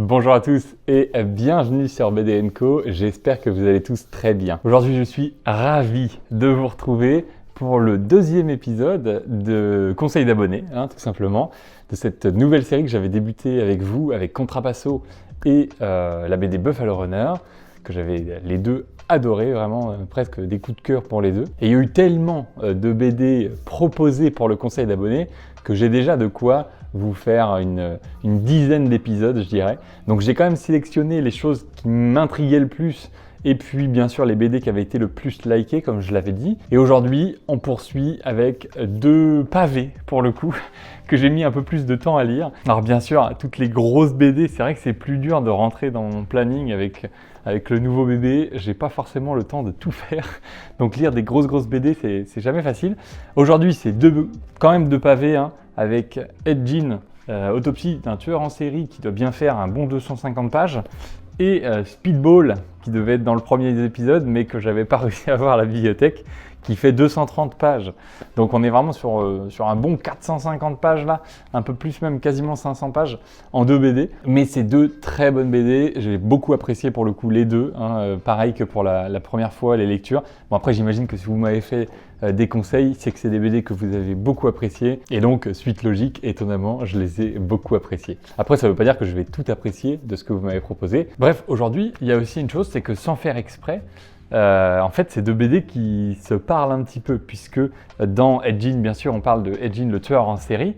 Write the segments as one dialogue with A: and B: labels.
A: Bonjour à tous et bienvenue sur BD & Co. J'espère que vous allez tous très bien. Aujourd'hui, je suis ravi de vous retrouver pour le deuxième épisode de Conseil d'abonnés, tout simplement, de cette nouvelle série que j'avais débutée avec vous, avec Contrapasso et la BD Buffalo Runner, que j'avais les deux adoré, vraiment presque des coups de cœur pour les deux. Et il y a eu tellement de BD proposés pour le conseil d'abonnés que j'ai déjà de quoi vous faire une dizaine d'épisodes, je dirais. Donc j'ai quand même sélectionné les choses qui m'intriguaient le plus et puis bien sûr les BD qui avaient été le plus likés, comme je l'avais dit. Et aujourd'hui, on poursuit avec deux pavés, pour le coup, que j'ai mis un peu plus de temps à lire. Alors bien sûr, toutes les grosses BD, c'est vrai que c'est plus dur de rentrer dans mon planning avec le nouveau bébé. J'ai pas forcément le temps de tout faire. Donc lire des grosses BD, c'est jamais facile. Aujourd'hui, c'est quand même deux pavés, avec Ed Gein, Autopsie d'un tueur en série qui doit bien faire un bon 250 pages. Et Speedball, qui devait être dans le premier épisode, mais que j'avais pas réussi à voir à la bibliothèque, qui fait 230 pages. Donc on est vraiment sur un bon 450 pages là, un peu plus même, quasiment 500 pages en deux BD. Mais c'est deux très bonnes BD, j'ai beaucoup apprécié pour le coup les deux, pareil que pour la première fois les lectures. Bon après j'imagine que si vous m'avez fait des conseils, c'est que c'est des BD que vous avez beaucoup appréciés. Et donc suite logique, étonnamment, je les ai beaucoup appréciés. Après ça ne veut pas dire que je vais tout apprécier de ce que vous m'avez proposé. Bref, aujourd'hui, il y a aussi une chose, c'est que sans faire exprès, en fait, c'est deux BD qui se parlent un petit peu, puisque dans Ed Gein, bien sûr, on parle de Ed Gein, le tueur en série,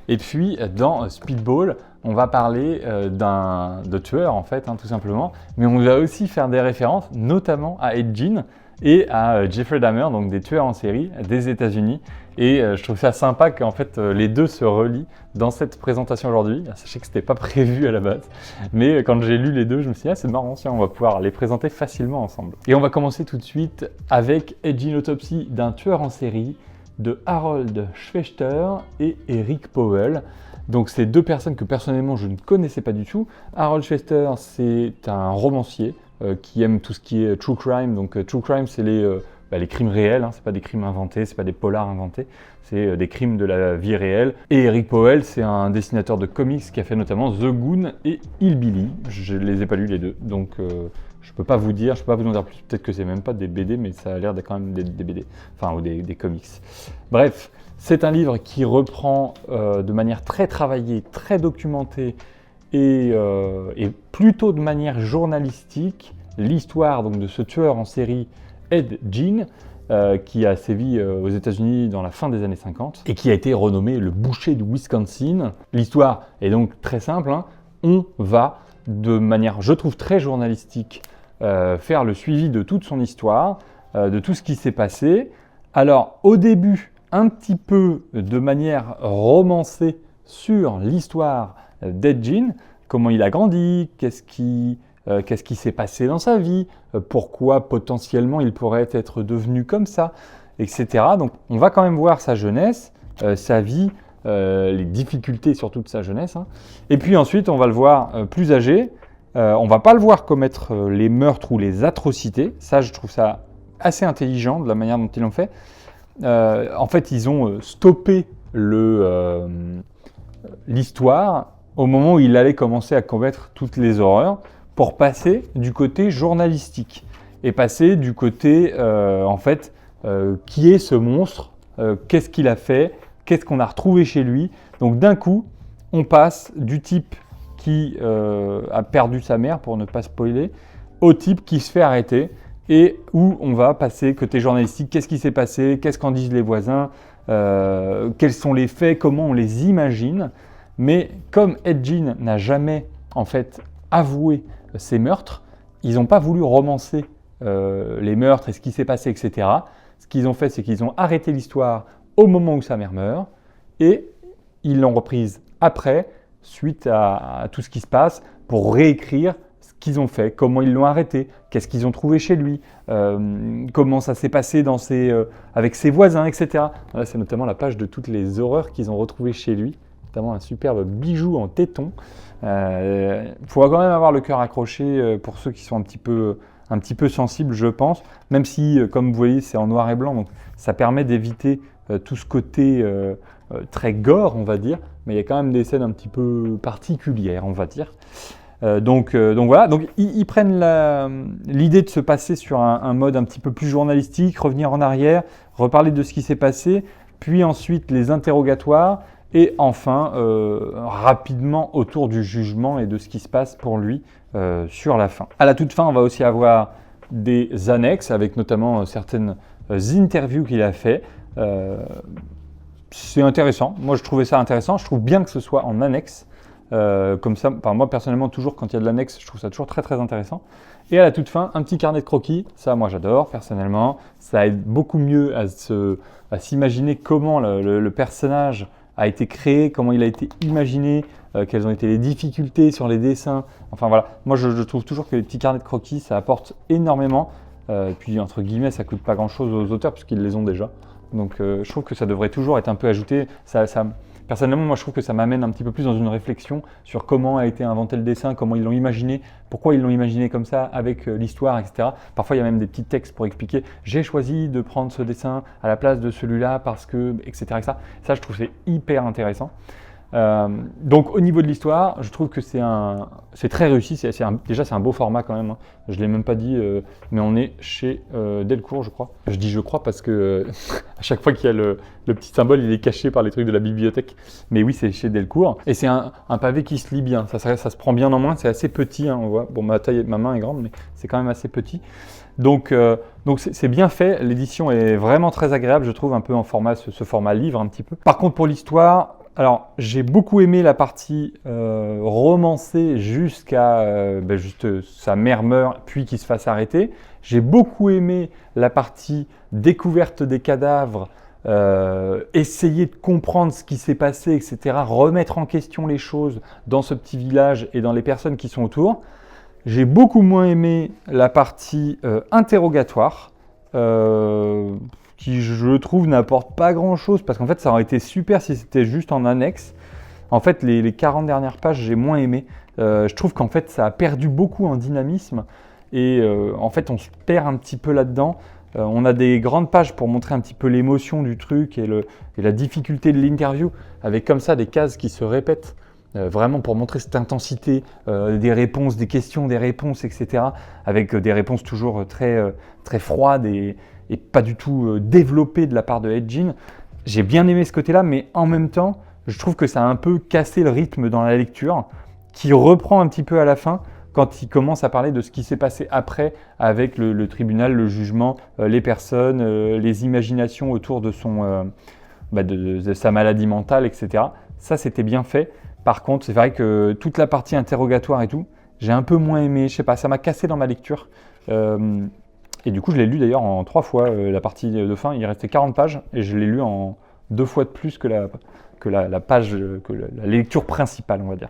A: et puis dans Speedball, on va parler de tueur, en fait, tout simplement, mais on va aussi faire des références, notamment à Ed Gein et à Jeffrey Dahmer, donc des tueurs en série des États-Unis. Et je trouve ça sympa qu'en fait les deux se relient dans cette présentation aujourd'hui. Sachez que ce n'était pas prévu à la base, mais quand j'ai lu les deux, je me suis dit c'est marrant, tiens, on va pouvoir les présenter facilement ensemble. Et on va commencer tout de suite avec Ed Gein, Autopsie d'un tueur en série de Harold Schwechter et Eric Powell. Donc c'est deux personnes que personnellement je ne connaissais pas du tout. Harold Schwechter, c'est un romancier qui aime tout ce qui est true crime. Donc true crime, c'est les crimes réels, c'est pas des crimes inventés, c'est pas des polars inventés, c'est des crimes de la vie réelle. Et Eric Powell, c'est un dessinateur de comics qui a fait notamment The Goon et Hillbilly. Je les ai pas lus les deux, donc je peux pas vous dire, je peux pas vous en dire plus. Peut-être que c'est même pas des BD, mais ça a l'air d'être quand même des BD, ou des comics. Bref, c'est un livre qui reprend de manière très travaillée, très documentée et plutôt de manière journalistique l'histoire donc de ce tueur en série Ed Gein, qui a sévi aux États-Unis dans la fin des années 50 et qui a été renommé le boucher du Wisconsin. L'histoire est donc très simple, on va de manière, je trouve, très journalistique faire le suivi de toute son histoire, de tout ce qui s'est passé. Alors au début, un petit peu de manière romancée sur l'histoire d'Ed Gein, comment il a grandi, qu'est-ce qui s'est passé dans sa vie, pourquoi potentiellement il pourrait être devenu comme ça, etc. Donc on va quand même voir sa jeunesse, sa vie, les difficultés surtout de sa jeunesse. Et puis ensuite on va le voir plus âgé. On ne va pas le voir commettre les meurtres ou les atrocités. Ça, je trouve ça assez intelligent de la manière dont ils l'ont fait. En fait, ils ont stoppé l'histoire au moment où il allait commencer à commettre toutes les horreurs pour passer du côté journalistique et passer du côté, qui est ce monstre, qu'est-ce qu'il a fait, qu'est-ce qu'on a retrouvé chez lui. Donc d'un coup, on passe du type qui a perdu sa mère, pour ne pas spoiler, au type qui se fait arrêter et où on va passer côté journalistique, qu'est-ce qui s'est passé, qu'est-ce qu'en disent les voisins, quels sont les faits, comment on les imagine. Mais comme Ed Gein n'a jamais en fait avoué ses meurtres, ils n'ont pas voulu romancer les meurtres et ce qui s'est passé, etc. Ce qu'ils ont fait, c'est qu'ils ont arrêté l'histoire au moment où sa mère meurt et ils l'ont reprise après, suite à tout ce qui se passe, pour réécrire ce qu'ils ont fait, comment ils l'ont arrêté, qu'est-ce qu'ils ont trouvé chez lui, comment ça s'est passé avec ses voisins, etc. Là, c'est notamment la page de toutes les horreurs qu'ils ont retrouvées chez lui, notamment un superbe bijou en téton. Il faudra quand même avoir le cœur accroché pour ceux qui sont un petit peu sensibles, je pense, même si, comme vous voyez, c'est en noir et blanc, donc ça permet d'éviter tout ce côté très gore, on va dire, mais il y a quand même des scènes un petit peu particulières, on va dire. Donc voilà, donc ils prennent l'idée de se passer sur un mode un petit peu plus journalistique, revenir en arrière, reparler de ce qui s'est passé, puis ensuite les interrogatoires, et enfin rapidement autour du jugement et de ce qui se passe pour lui sur la fin. À la toute fin, on va aussi avoir des annexes avec notamment certaines interviews qu'il a fait. C'est intéressant, moi je trouvais ça intéressant, je trouve bien que ce soit en annexe. Comme ça, moi personnellement, toujours quand il y a de l'annexe, je trouve ça toujours très très intéressant. Et à la toute fin, un petit carnet de croquis, ça moi j'adore personnellement, ça aide beaucoup mieux à s'imaginer comment le personnage a été créé, comment il a été imaginé, quelles ont été les difficultés sur les dessins. Enfin voilà, moi je trouve toujours que les petits carnets de croquis, ça apporte énormément. Puis entre guillemets, ça coûte pas grand chose aux auteurs puisqu'ils les ont déjà. Donc je trouve que ça devrait toujours être un peu ajouté. Personnellement, moi je trouve que ça m'amène un petit peu plus dans une réflexion sur comment a été inventé le dessin, comment ils l'ont imaginé, pourquoi ils l'ont imaginé comme ça, avec l'histoire, etc. Parfois il y a même des petits textes pour expliquer « j'ai choisi de prendre ce dessin à la place de celui-là parce que… » etc. Ça je trouve que c'est hyper intéressant. Donc au niveau de l'histoire, je trouve que c'est très réussi, déjà c'est un beau format quand même, hein. Je ne l'ai même pas dit, mais on est chez Delcourt je crois. Je dis je crois parce que à chaque fois qu'il y a le petit symbole, il est caché par les trucs de la bibliothèque. Mais oui, c'est chez Delcourt. Et c'est un pavé qui se lit bien, ça se prend bien en main, c'est assez petit, hein, on voit. Bon, ma main est grande, mais c'est quand même assez petit. Donc c'est bien fait, l'édition est vraiment très agréable, je trouve, un peu en format, ce format livre un petit peu. Par contre pour l'histoire, alors, j'ai beaucoup aimé la partie romancée jusqu'à juste sa mère meurt puis qu'il se fasse arrêter. J'ai beaucoup aimé la partie découverte des cadavres, essayer de comprendre ce qui s'est passé, etc. Remettre en question les choses dans ce petit village et dans les personnes qui sont autour. J'ai beaucoup moins aimé la partie interrogatoire. Qui je trouve n'apporte pas grand chose parce qu'en fait ça aurait été super si c'était juste en annexe. En fait les 40 dernières pages j'ai moins aimé. Je trouve qu'en fait ça a perdu beaucoup en dynamisme et en fait on se perd un petit peu là-dedans. On a des grandes pages pour montrer un petit peu l'émotion du truc et la difficulté de l'interview avec comme ça des cases qui se répètent. Vraiment pour montrer cette intensité, des réponses, des questions, des réponses, etc. Avec des réponses toujours très froides et pas du tout développé de la part de Edgin. J'ai bien aimé ce côté-là, mais en même temps, je trouve que ça a un peu cassé le rythme dans la lecture, qui reprend un petit peu à la fin, quand il commence à parler de ce qui s'est passé après, avec le tribunal, le jugement, les personnes, les imaginations autour de de sa maladie mentale, etc. Ça, c'était bien fait. Par contre, c'est vrai que toute la partie interrogatoire et tout, j'ai un peu moins aimé, je sais pas, ça m'a cassé dans ma lecture. Et du coup, je l'ai lu d'ailleurs en 3 fois, la partie de fin. Il restait 40 pages et je l'ai lu en 2 fois de plus que la lecture principale, on va dire.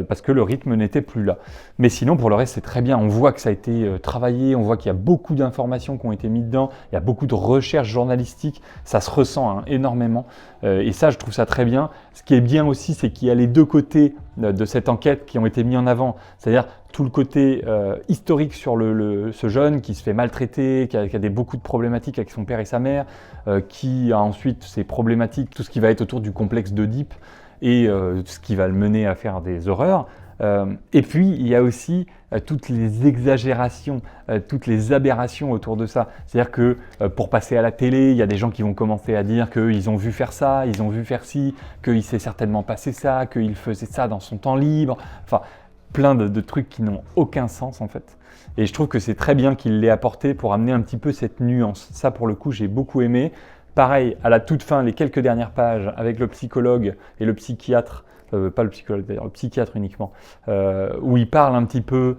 A: Parce que le rythme n'était plus là. Mais sinon, pour le reste, c'est très bien. On voit que ça a été travaillé, on voit qu'il y a beaucoup d'informations qui ont été mises dedans, il y a beaucoup de recherches journalistiques, ça se ressent énormément. Et ça, je trouve ça très bien. Ce qui est bien aussi, c'est qu'il y a les deux côtés de cette enquête qui ont été mis en avant. C'est-à-dire tout le côté historique sur ce jeune qui se fait maltraiter, qui a beaucoup de problématiques avec son père et sa mère, qui a ensuite ses problématiques, tout ce qui va être autour du complexe d'Oedipe, et ce qui va le mener à faire des horreurs. Et puis, il y a aussi toutes les exagérations, toutes les aberrations autour de ça. C'est-à-dire que pour passer à la télé, il y a des gens qui vont commencer à dire qu'ils ont vu faire ça, ils ont vu faire ci, qu'il s'est certainement passé ça, qu'il faisait ça dans son temps libre. Enfin, plein de trucs qui n'ont aucun sens en fait. Et je trouve que c'est très bien qu'il l'ait apporté pour amener un petit peu cette nuance. Ça, pour le coup, j'ai beaucoup aimé. Pareil, à la toute fin, les quelques dernières pages avec le psychologue et le psychiatre, pas le psychologue d'ailleurs, le psychiatre uniquement, où il parle un petit peu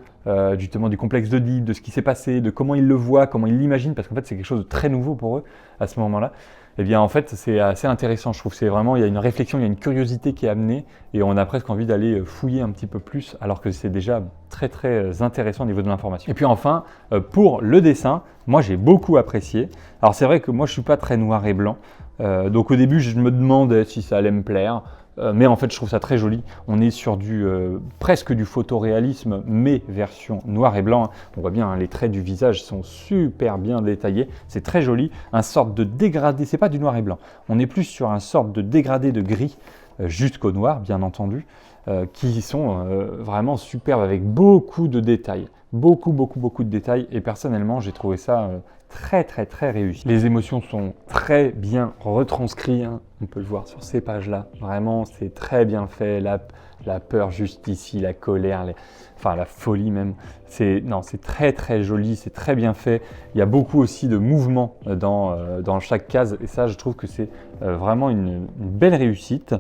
A: justement du complexe d'Oedipe, de ce qui s'est passé, de comment il le voit, comment il l'imagine, parce qu'en fait c'est quelque chose de très nouveau pour eux à ce moment-là. Eh bien en fait c'est assez intéressant, je trouve. C'est vraiment, il y a une réflexion, il y a une curiosité qui est amenée et on a presque envie d'aller fouiller un petit peu plus alors que c'est déjà très très intéressant au niveau de l'information. Et puis enfin, pour le dessin, moi j'ai beaucoup apprécié. Alors c'est vrai que moi je suis pas très noir et blanc, donc au début je me demandais si ça allait me plaire. Mais en fait, je trouve ça très joli. On est sur presque du photoréalisme, mais version noir et blanc. Hein. On voit bien, hein, les traits du visage sont super bien détaillés. C'est très joli. Un sorte de dégradé, c'est pas du noir et blanc. On est plus sur un sorte de dégradé de gris jusqu'au noir, bien entendu, qui sont vraiment superbes avec beaucoup de détails. Beaucoup de détails. Et personnellement, j'ai trouvé ça très réussi. Les émotions sont très bien retranscrites, hein. On peut le voir sur ces pages-là. Vraiment, c'est très bien fait. La peur juste ici, la colère, la folie même. C'est très joli, c'est très bien fait. Il y a beaucoup aussi de mouvements dans chaque case. Et ça, je trouve que c'est vraiment une belle réussite.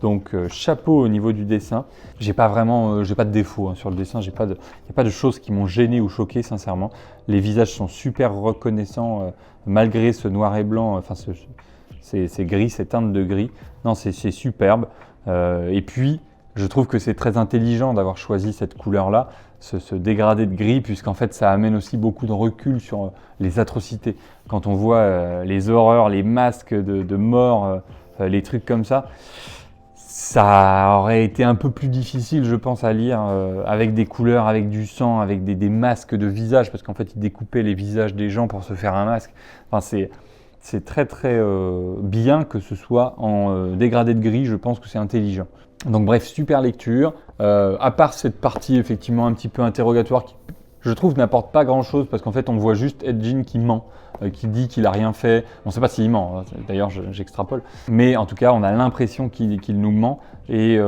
A: Donc chapeau au niveau du dessin. J'ai pas de défaut hein, sur le dessin. Il n'y a pas de choses qui m'ont gêné ou choqué sincèrement. Les visages sont super reconnaissants malgré ce noir et blanc, ces gris, ces teintes de gris. Non, c'est superbe. Et puis, je trouve que c'est très intelligent d'avoir choisi cette couleur-là, ce dégradé de gris, puisqu'en fait, ça amène aussi beaucoup de recul sur les atrocités. Quand on voit les horreurs, les masques de mort, les trucs comme ça, ça aurait été un peu plus difficile, je pense, à lire avec des couleurs, avec du sang, avec des masques de visage, parce qu'en fait, ils découpaient les visages des gens pour se faire un masque. Enfin, c'est très bien que ce soit en dégradé de gris, je pense que c'est intelligent. Donc bref, super lecture. À part cette partie effectivement un petit peu interrogatoire qui, je trouve, n'apporte pas grand-chose parce qu'en fait, on voit juste Ed Gein qui ment, qui dit qu'il n'a rien fait. On ne sait pas s'il ment, hein. D'ailleurs, j'extrapole. Mais en tout cas, on a l'impression qu'il nous ment. Et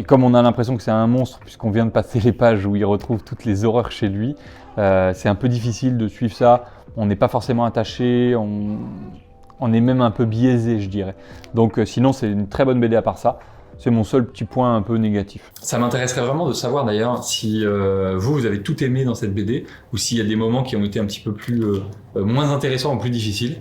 A: comme on a l'impression que c'est un monstre, puisqu'on vient de passer les pages où il retrouve toutes les horreurs chez lui, c'est un peu difficile de suivre ça. On n'est pas forcément attaché, on est même un peu biaisé, je dirais. Donc sinon, c'est une très bonne BD à part ça. C'est mon seul petit point un peu négatif. Ça m'intéresserait vraiment de savoir d'ailleurs si vous avez tout aimé dans cette BD ou s'il y a des moments qui ont été un petit peu plus moins intéressants ou plus difficiles.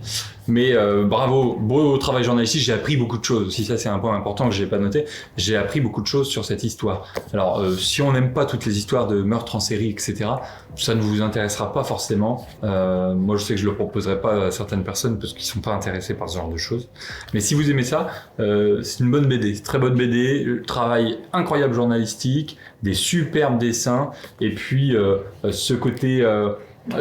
A: Mais bravo, beau travail journalistique, j'ai appris beaucoup de choses. Aussi, ça c'est un point important que je n'ai pas noté. J'ai appris beaucoup de choses sur cette histoire. Alors, si on n'aime pas toutes les histoires de meurtres en série, etc., ça ne vous intéressera pas forcément. Moi, je sais que je le proposerai pas à certaines personnes parce qu'ils sont pas intéressés par ce genre de choses. Mais si vous aimez ça, c'est une bonne BD, très bonne BD, travail incroyable journalistique, des superbes dessins, et puis ce côté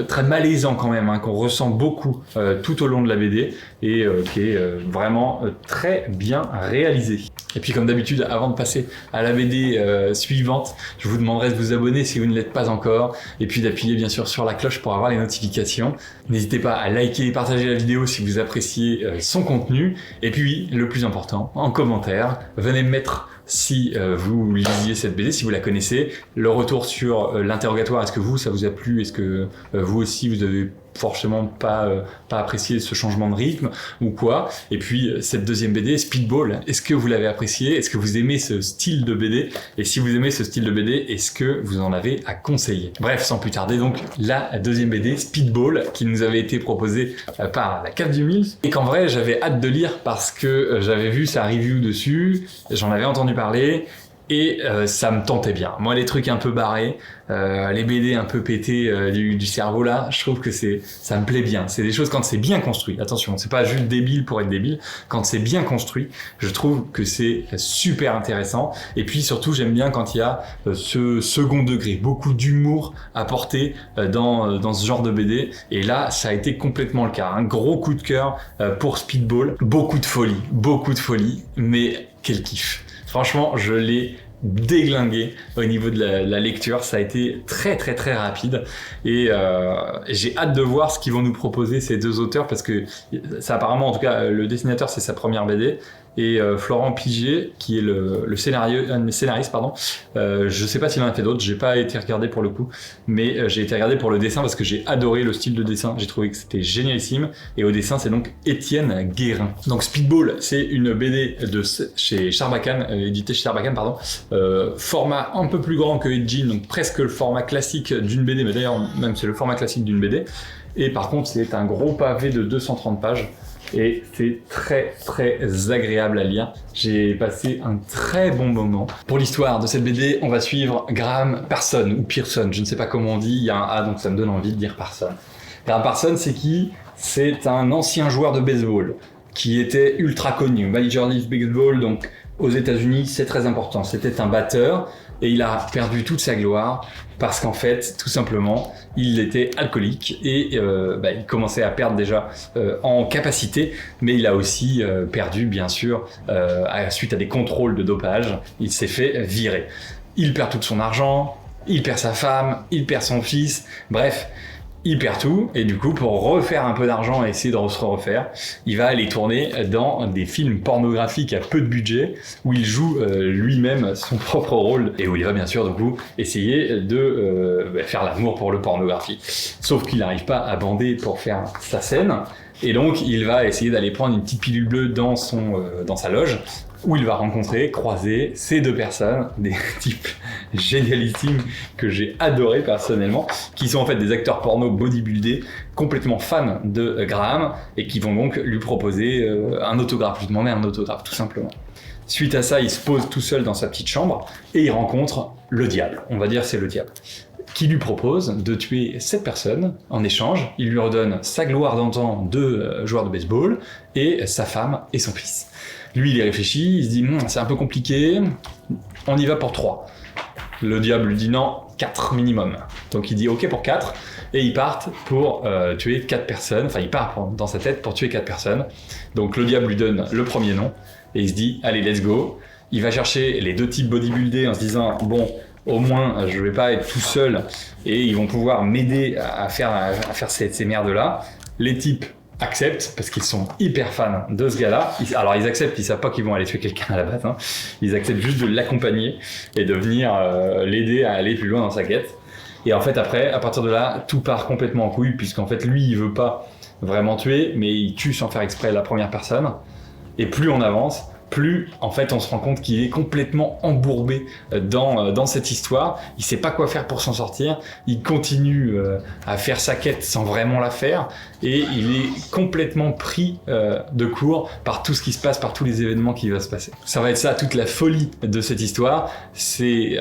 A: très malaisant quand même, hein, qu'on ressent beaucoup tout au long de la BD et qui est vraiment très bien réalisé. Et puis comme d'habitude, avant de passer à la BD suivante, je vous demanderai de vous abonner si vous ne l'êtes pas encore et puis d'appuyer bien sûr sur la cloche pour avoir les notifications. N'hésitez pas à liker et partager la vidéo si vous appréciez son contenu. Et puis, le plus important, en commentaire, venez me mettre si vous lisiez cette BD, si vous la connaissez, le retour sur l'interrogatoire, est-ce que ça vous a plu, est-ce que vous aussi vous avez forcément pas apprécié ce changement de rythme ou quoi. Et puis cette deuxième BD, Speedball, est-ce que vous l'avez apprécié, est-ce que vous aimez ce style de BD, et si vous aimez ce style de BD, est-ce que vous en avez à conseiller. Bref, sans plus tarder, donc la deuxième BD, Speedball, qui nous avait été proposée par la Cave du Mille, et qu'en vrai j'avais hâte de lire parce que j'avais vu sa review dessus, j'en avais entendu parler, et ça me tentait bien. Moi, les trucs un peu barrés, les BD un peu pétés du cerveau là, je trouve que ça me plaît bien. C'est des choses quand c'est bien construit. Attention, c'est pas juste débile pour être débile. Quand c'est bien construit, je trouve que c'est super intéressant. Et puis surtout, j'aime bien quand il y a ce second degré, beaucoup d'humour apporté dans ce genre de BD. Et là, ça a été complètement le cas. Un gros coup de cœur pour Speedball. Beaucoup de folie, mais quel kiff. Franchement, je l'ai déglingué au niveau de la lecture. Ça a été très rapide et j'ai hâte de voir ce qu'ils vont nous proposer ces deux auteurs parce que ça apparemment, en tout cas, le dessinateur, c'est sa première BD. Et Florent Piget, qui est le scénariste, pardon. Je sais pas s'il en a fait d'autres, j'ai pas été regardé pour le coup, mais j'ai été regardé pour le dessin parce que j'ai adoré le style de dessin, j'ai trouvé que c'était génialissime. Et au dessin, c'est donc Étienne Guérin. Donc Speedball, c'est une BD chez Sarbacane, édité chez Sarbacane, pardon. Format un peu plus grand que Ed Gein, donc presque le format classique d'une BD, mais d'ailleurs même c'est le format classique d'une BD. Et par contre, c'est un gros pavé de 230 pages. Et c'est très agréable à lire. J'ai passé un très bon moment. Pour l'histoire de cette BD, on va suivre Graham Parsons, ou Pearson, je ne sais pas comment on dit, il y a un A donc ça me donne envie de dire Parsons. Graham Parsons, c'est qui ? C'est un ancien joueur de baseball qui était ultra connu. Major League Baseball, donc aux États-Unis, c'est très important. C'était un batteur et il a perdu toute sa gloire parce qu'en fait, tout simplement, il était alcoolique et il commençait à perdre déjà en capacité, mais il a aussi perdu, bien sûr, suite à des contrôles de dopage, il s'est fait virer. Il perd tout son argent, il perd sa femme, il perd son fils, bref, il perd tout, et du coup, pour refaire un peu d'argent et essayer de se refaire, il va aller tourner dans des films pornographiques à peu de budget, où il joue lui-même son propre rôle, et où il va bien sûr, du coup, essayer de faire l'amour pour le pornographie. Sauf qu'il n'arrive pas à bander pour faire sa scène, et donc il va essayer d'aller prendre une petite pilule bleue dans sa loge, où il va croiser ces deux personnes, des types génialissimes que j'ai adorés personnellement, qui sont en fait des acteurs porno bodybuildés, complètement fans de Graham, et qui vont donc lui proposer un autographe, lui demander un autographe, tout simplement. Suite à ça, il se pose tout seul dans sa petite chambre, et il rencontre le diable, on va dire c'est le diable, qui lui propose de tuer cette personne. En échange, il lui redonne sa gloire d'antan de joueur de baseball, et sa femme et son fils. Lui, il y réfléchit, il se dit c'est un peu compliqué, on y va pour 3. Le diable lui dit non, 4 minimum. Donc il dit ok pour 4, et ils partent pour tuer 4 personnes, enfin il part dans sa tête pour tuer 4 personnes. Donc le diable lui donne le premier nom, et il se dit allez let's go. Il va chercher les deux types bodybuildés en se disant bon, au moins je vais pas être tout seul, et ils vont pouvoir m'aider à faire ces merdes-là. Les types acceptent parce qu'ils sont hyper fans de ce gars-là. Alors ils acceptent, ils savent pas qu'ils vont aller tuer quelqu'un à la base. Ils acceptent juste de l'accompagner et de venir l'aider à aller plus loin dans sa quête. Et en fait après, à partir de là, tout part complètement en couille, puisqu'en fait lui il veut pas vraiment tuer, mais il tue sans faire exprès la première personne. Et plus on avance, plus en fait on se rend compte qu'il est complètement embourbé dans cette histoire. Il sait pas quoi faire pour s'en sortir, il continue à faire sa quête sans vraiment la faire, et il est complètement pris de court par tout ce qui se passe, par tous les événements qui vont se passer. Ça va être ça toute la folie de cette histoire, c'est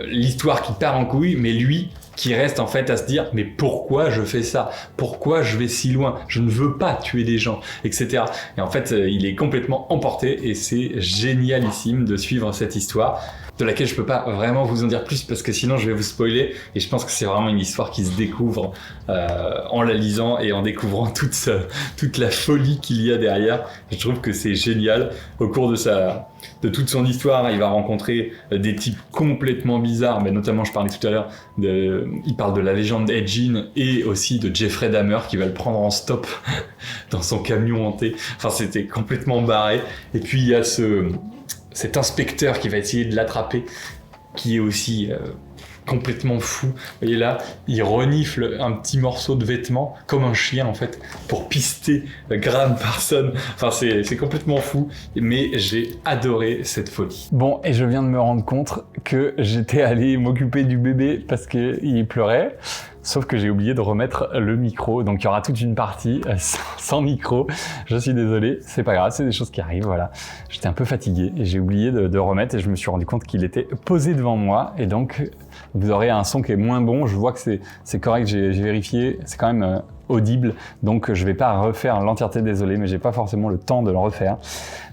A: l'histoire qui part en couille, mais lui qui reste en fait à se dire mais pourquoi je fais ça, pourquoi je vais si loin, je ne veux pas tuer des gens, etc. Et en fait il est complètement emporté, et c'est génialissime de suivre cette histoire, de laquelle je peux pas vraiment vous en dire plus parce que sinon je vais vous spoiler, et je pense que c'est vraiment une histoire qui se découvre en la lisant et en découvrant toute la folie qu'il y a derrière. Je trouve que c'est génial. Au cours de toute son histoire, il va rencontrer des types complètement bizarres, mais notamment je parlais tout à l'heure, il parle de la légende Ed Gein et aussi de Jeffrey Dahmer qui va le prendre en stop dans son camion hanté. Enfin c'était complètement barré. Et puis il y a cet inspecteur qui va essayer de l'attraper, qui est aussi complètement fou. Vous voyez là, il renifle un petit morceau de vêtement comme un chien en fait pour pister Graham Parsons. Enfin c'est complètement fou, mais j'ai adoré cette folie. Bon, et je viens de me rendre compte que j'étais allé m'occuper du bébé parce qu'il pleurait. Sauf que j'ai oublié de remettre le micro, donc il y aura toute une partie sans micro. Je suis désolé, c'est pas grave, c'est des choses qui arrivent, voilà. J'étais un peu fatigué et j'ai oublié de remettre, et je me suis rendu compte qu'il était posé devant moi, et donc vous aurez un son qui est moins bon. Je vois que c'est correct, j'ai vérifié, c'est quand même audible, donc je vais pas refaire l'entièreté, désolé, mais j'ai pas forcément le temps de le refaire.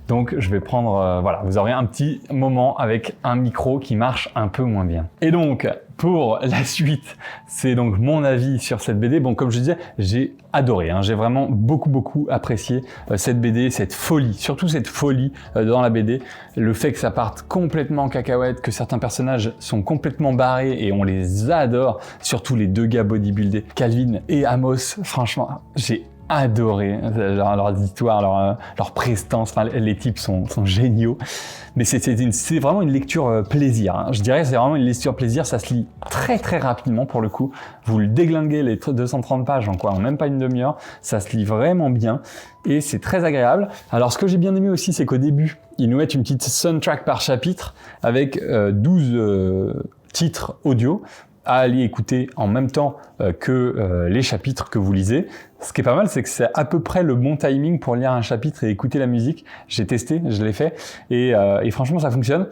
A: Donc je vais prendre, voilà, vous aurez un petit moment avec un micro qui marche un peu moins bien. Et donc, pour la suite, c'est donc mon avis sur cette BD. Bon, comme je disais, j'ai adoré, j'ai vraiment beaucoup apprécié cette BD, cette folie, surtout cette folie dans la BD. Le fait que ça parte complètement en cacahuète, que certains personnages sont complètement barrés et on les adore, surtout les deux gars bodybuildés, Calvin et Amos. Franchement, j'ai adoré leurs histoires, leur prestance. Enfin, les types sont géniaux. Mais c'est vraiment une lecture plaisir. Je dirais que c'est vraiment une lecture plaisir. Ça se lit très rapidement pour le coup. Vous le déglinguez les 230 pages en même pas une demi-heure. Ça se lit vraiment bien et c'est très agréable. Alors ce que j'ai bien aimé aussi, c'est qu'au début, ils nous mettent une petite soundtrack par chapitre avec 12 titres audio à aller écouter en même temps que les chapitres que vous lisez. Ce qui est pas mal, c'est que c'est à peu près le bon timing pour lire un chapitre et écouter la musique. J'ai testé, je l'ai fait, et franchement ça fonctionne.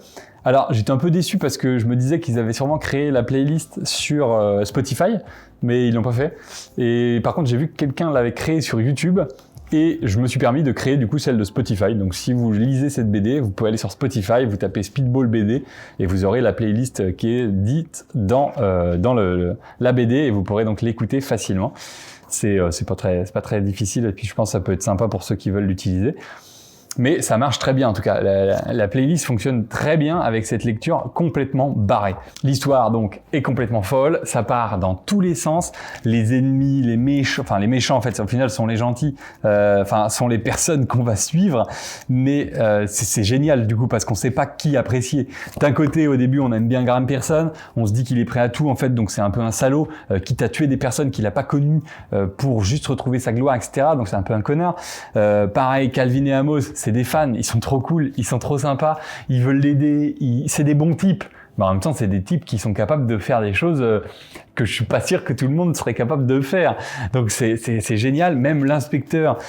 A: Alors j'étais un peu déçu parce que je me disais qu'ils avaient sûrement créé la playlist sur Spotify, mais ils l'ont pas fait. Et par contre j'ai vu que quelqu'un l'avait créé sur YouTube, Et je me suis permis de créer du coup celle de Spotify. Donc si vous lisez cette BD, vous pouvez aller sur Spotify, vous tapez Speedball BD et vous aurez la playlist qui est dite dans la BD et vous pourrez donc l'écouter facilement. C'est pas très difficile et puis je pense que ça peut être sympa pour ceux qui veulent l'utiliser. Mais ça marche très bien en tout cas. La playlist fonctionne très bien avec cette lecture complètement barrée. L'histoire donc est complètement folle, ça part dans tous les sens. Les ennemis, les méchants en fait au final sont les gentils, sont les personnes qu'on va suivre. Mais c'est génial du coup parce qu'on sait pas qui apprécier. D'un côté au début on aime bien Graham Pearson, on se dit qu'il est prêt à tout en fait donc c'est un peu un salaud, quitte à tuer des personnes qu'il a pas connues pour juste retrouver sa gloire etc. Donc c'est un peu un connard. Pareil Calvin et Amos, c'est des fans, ils sont trop cool, ils sont trop sympas, ils veulent l'aider, c'est des bons types. Mais en même temps, c'est des types qui sont capables de faire des choses que je suis pas sûr que tout le monde serait capable de faire. Donc c'est génial, même l'inspecteur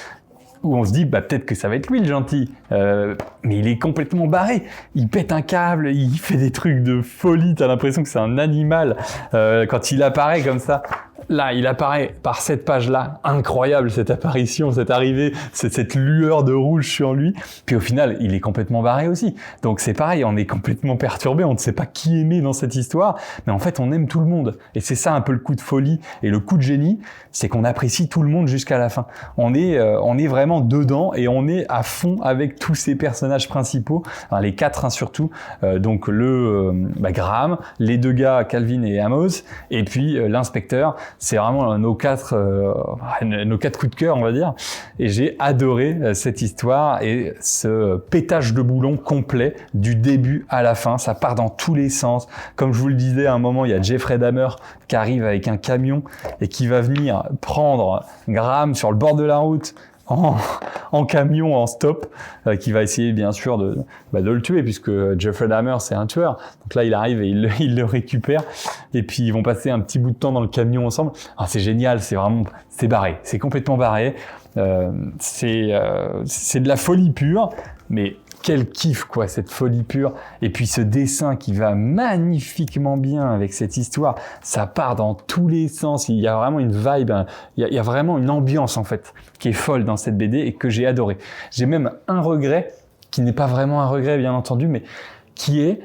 A: où on se dit peut-être que ça va être lui le gentil, mais il est complètement barré, il pète un câble, il fait des trucs de folie, t'as l'impression que c'est un animal quand il apparaît comme ça. Là, il apparaît par cette page-là, incroyable cette apparition, cette arrivée, cette lueur de rouge sur lui. Puis au final, il est complètement barré aussi. Donc c'est pareil, on est complètement perturbé, on ne sait pas qui aimer dans cette histoire, mais en fait on aime tout le monde. Et c'est ça un peu le coup de folie et le coup de génie, c'est qu'on apprécie tout le monde jusqu'à la fin. On est vraiment dedans et on est à fond avec tous ces personnages principaux, enfin, les 4 surtout. Donc Graham, les 2 gars Calvin et Amos, et puis l'inspecteur. C'est vraiment nos 4 coups de cœur, on va dire. Et j'ai adoré cette histoire et ce pétage de boulon complet du début à la fin. Ça part dans tous les sens. Comme je vous le disais, à un moment, il y a Jeffrey Dahmer qui arrive avec un camion et qui va venir prendre Graham sur le bord de la route en camion, en stop, qui va essayer bien sûr de le tuer puisque Jeffrey Dahmer c'est un tueur. Donc là il arrive et il le récupère et puis ils vont passer un petit bout de temps dans le camion ensemble. C'est génial, c'est barré, c'est complètement barré. C'est de la folie pure, mais quel kiff quoi, cette folie pure. Et puis ce dessin qui va magnifiquement bien avec cette histoire, ça part dans tous les sens. Il y a vraiment une vibe, il y a vraiment une ambiance en fait qui est folle dans cette BD et que j'ai adoré. J'ai même un regret qui n'est pas vraiment un regret bien entendu, mais qui est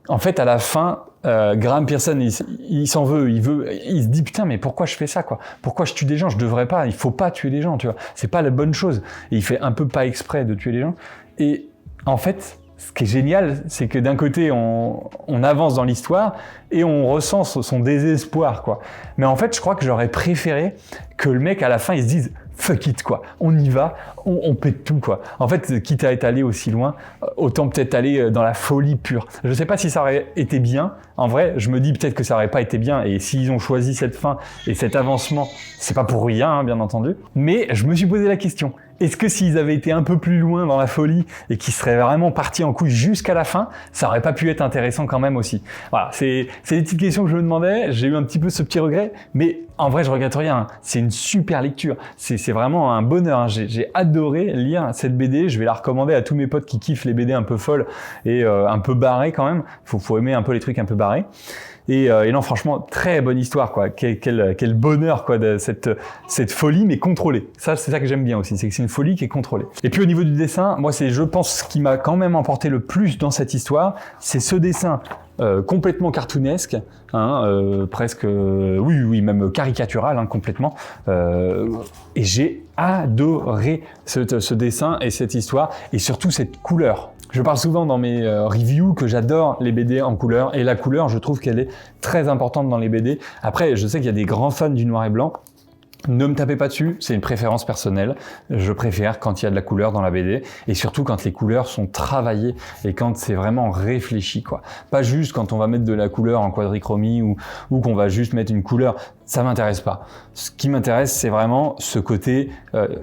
A: en fait à la fin. Graham Pearson, il s'en veut, il se dit putain mais pourquoi je fais ça quoi? Pourquoi je tue des gens? Je devrais pas, il faut pas tuer les gens, tu vois. C'est pas la bonne chose. Et il fait un peu pas exprès de tuer les gens. Et en fait, ce qui est génial, c'est que d'un côté, on avance dans l'histoire et on ressent son désespoir, quoi. Mais en fait, je crois que j'aurais préféré que le mec, à la fin, il se dise « fuck it, quoi. On y va, on pète tout, quoi. » En fait, quitte à être allé aussi loin, autant peut-être aller dans la folie pure. Je sais pas si ça aurait été bien. En vrai, je me dis peut-être que ça aurait pas été bien. Et s'ils ont choisi cette fin et cet avancement, c'est pas pour rien, hein, bien entendu. Mais je me suis posé la question. Est-ce que s'ils avaient été un peu plus loin dans la folie et qu'ils seraient vraiment partis en couille jusqu'à la fin, ça aurait pas pu être intéressant quand même aussi? Voilà, c'est des petites questions que je me demandais. J'ai eu un petit peu ce petit regret, mais en vrai, je regrette rien. C'est une super lecture. C'est vraiment un bonheur. Hein. J'ai adoré lire cette BD. Je vais la recommander à tous mes potes qui kiffent les BD un peu folles et un peu barrées quand même. Faut aimer un peu les trucs un peu barrés. Et non, franchement, très bonne histoire, quoi. Quel bonheur, quoi, de cette folie, mais contrôlée. Ça, c'est ça que j'aime bien aussi, c'est que c'est une folie qui est contrôlée. Et puis au niveau du dessin, moi, je pense, ce qui m'a quand même emporté le plus dans cette histoire, c'est ce dessin complètement cartoonesque, hein, presque, oui, même caricatural, hein, complètement. Et j'ai adoré ce dessin et cette histoire, et surtout cette couleur. Je parle souvent dans mes reviews que j'adore les BD en couleur, et la couleur, je trouve qu'elle est très importante dans les BD. Après, je sais qu'il y a des grands fans du noir et blanc. Ne me tapez pas dessus, c'est une préférence personnelle. Je préfère quand il y a de la couleur dans la BD, et surtout quand les couleurs sont travaillées et quand c'est vraiment réfléchi, quoi. Pas juste quand on va mettre de la couleur en quadrichromie ou qu'on va juste mettre une couleur. Ça m'intéresse pas. Ce qui m'intéresse, c'est vraiment ce côté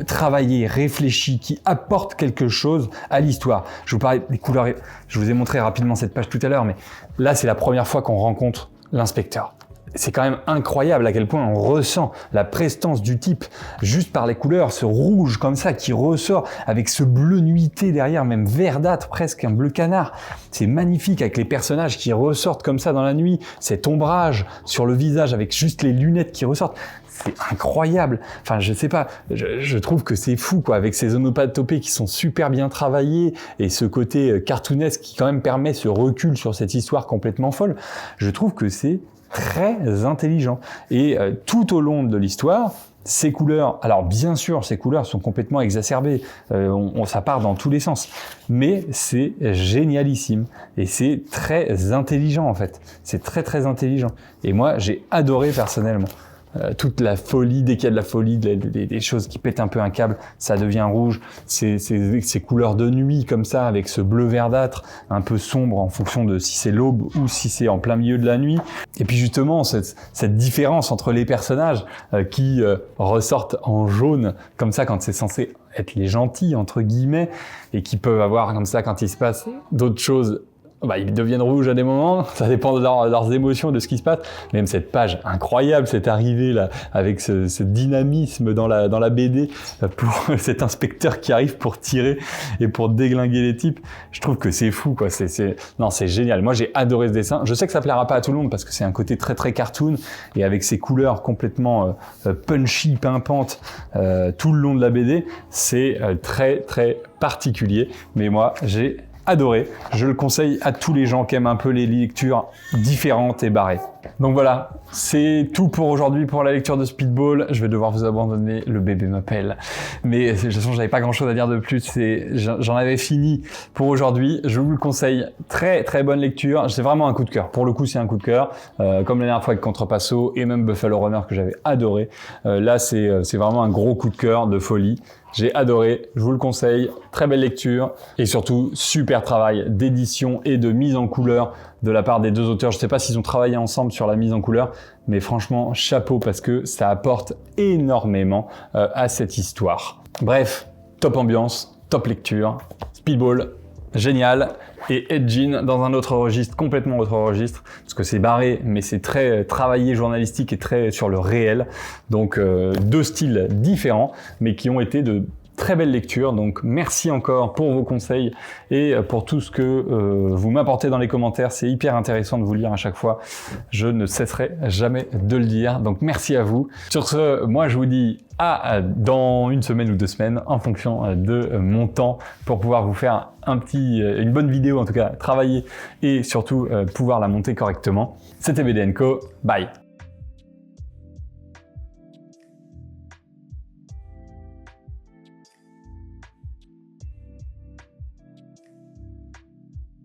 A: travaillé, réfléchi, qui apporte quelque chose à l'histoire. Je vous parlais des couleurs, je vous ai montré rapidement cette page tout à l'heure, mais là, c'est la première fois qu'on rencontre l'inspecteur. C'est quand même incroyable à quel point on ressent la prestance du type juste par les couleurs, ce rouge comme ça qui ressort avec ce bleu nuité derrière, même verdâtre presque, un bleu canard. C'est magnifique avec les personnages qui ressortent comme ça dans la nuit, cet ombrage sur le visage avec juste les lunettes qui ressortent. c'est incroyable. Enfin, je sais pas, je trouve que c'est fou, quoi, avec ces onomatopées qui sont super bien travaillées et ce côté cartoonesque qui quand même permet ce recul sur cette histoire complètement folle. Je trouve que c'est très intelligent. Et tout au long de l'histoire, ces couleurs, alors bien sûr, ces couleurs sont complètement exacerbées, ça part dans tous les sens, mais c'est génialissime et c'est très intelligent en fait. C'est très intelligent. Et moi, j'ai adoré personnellement. Toute la folie, dès qu'il y a de la folie, des choses qui pètent un peu un câble, ça devient rouge. Ces couleurs de nuit comme ça, avec ce bleu verdâtre, un peu sombre en fonction de si c'est l'aube ou si c'est en plein milieu de la nuit. Et puis justement, cette différence entre les personnages qui ressortent en jaune, comme ça quand c'est censé être les gentils, entre guillemets, et qui peuvent avoir comme ça quand il se passe d'autres choses, ils deviennent rouges à des moments, ça dépend de leurs émotions, de ce qui se passe. Même cette page incroyable, cette arrivée là, avec ce dynamisme dans la BD, pour cet inspecteur qui arrive pour tirer et pour déglinguer les types. Je trouve que c'est fou, quoi. Non, c'est génial. Moi, j'ai adoré ce dessin. Je sais que ça plaira pas à tout le monde parce que c'est un côté très cartoon et avec ces couleurs complètement punchy, pimpantes tout le long de la BD, c'est très particulier. Mais moi, j'ai adoré. Je le conseille à tous les gens qui aiment un peu les lectures différentes et barrées. Donc voilà, c'est tout pour aujourd'hui pour la lecture de Speedball. Je vais devoir vous abandonner, le bébé m'appelle. Mais de toute façon, j'avais pas grand chose à dire de plus. J'en avais fini pour aujourd'hui. Je vous le conseille. Très bonne lecture. C'est vraiment un coup de cœur. Pour le coup, c'est un coup de cœur. Comme la dernière fois avec Contrepasso et même Buffalo Runner que j'avais adoré. Là, c'est vraiment un gros coup de cœur de folie. J'ai adoré, je vous le conseille, très belle lecture et surtout super travail d'édition et de mise en couleur de la part des deux auteurs. Je ne sais pas s'ils ont travaillé ensemble sur la mise en couleur, mais franchement, chapeau parce que ça apporte énormément à cette histoire. Bref, top ambiance, top lecture, Speedball, génial. Et Edgin dans un autre registre, complètement autre registre, parce que c'est barré, mais c'est très travaillé journalistique et très sur le réel. Donc deux styles différents, mais qui ont été de très belles lectures. Donc merci encore pour vos conseils et pour tout ce que vous m'apportez dans les commentaires. C'est hyper intéressant de vous lire à chaque fois. Je ne cesserai jamais de le dire. Donc merci à vous. Sur ce, moi je vous dis dans une semaine ou 2 semaines en fonction de mon temps pour pouvoir vous faire une bonne vidéo, en tout cas travailler et surtout pouvoir la monter correctement. C'était BD&Co. Bye.